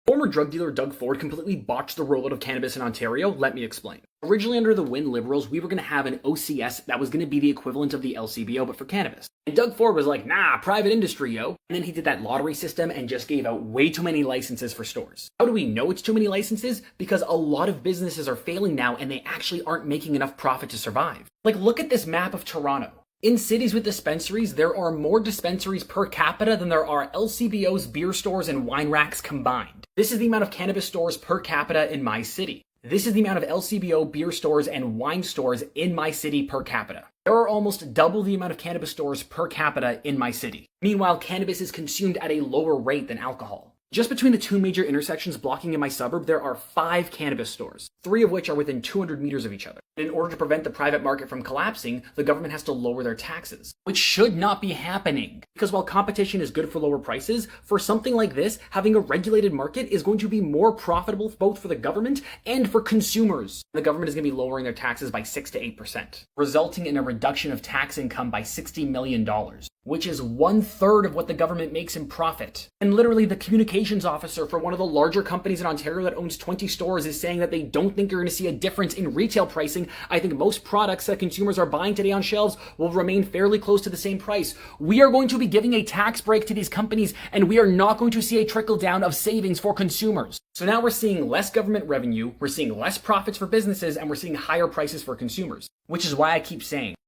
Former drug dealer Doug Ford completely botched the rollout of cannabis in Ontario. Let me explain. Originally under the Wynne Liberals, we were going to have an OCS that was going to be the equivalent of the LCBO, but for cannabis. And Doug Ford was like, nah, private industry, yo. And then he did that lottery system and just gave out way too many licenses for stores. How do we know it's too many licenses? Because a lot of businesses are failing now and they actually aren't making enough profit to survive. Like, look at this map of Toronto. In cities with dispensaries, there are more dispensaries per capita than there are LCBOs, beer stores, and wine racks combined. This is the amount of cannabis stores per capita in my city. This is the amount of LCBO, beer stores, and wine stores in my city per capita. There are almost double the amount of cannabis stores per capita in my city. Meanwhile, cannabis is consumed at a lower rate than alcohol. Just between the two major intersections blocking in my suburb, there are 5 cannabis stores, 3 of which are within 200 meters of each other. And in order to prevent the private market from collapsing, the government has to lower their taxes, which should not be happening. Because while competition is good for lower prices, for something like this, having a regulated market is going to be more profitable both for the government and for consumers. The government is going to be lowering their taxes by 6 to 8%, resulting in a reduction of tax income by $60 million. Which is 1/3 of what the government makes in profit. And literally the communications officer for one of the larger companies in Ontario that owns 20 stores is saying that they don't think you're going to see a difference in retail pricing. I think most products that consumers are buying today on shelves will remain fairly close to the same price. We are going to be giving a tax break to these companies and we are not going to see a trickle down of savings for consumers. So now we're seeing less government revenue, we're seeing less profits for businesses, and we're seeing higher prices for consumers. Which is why I keep saying,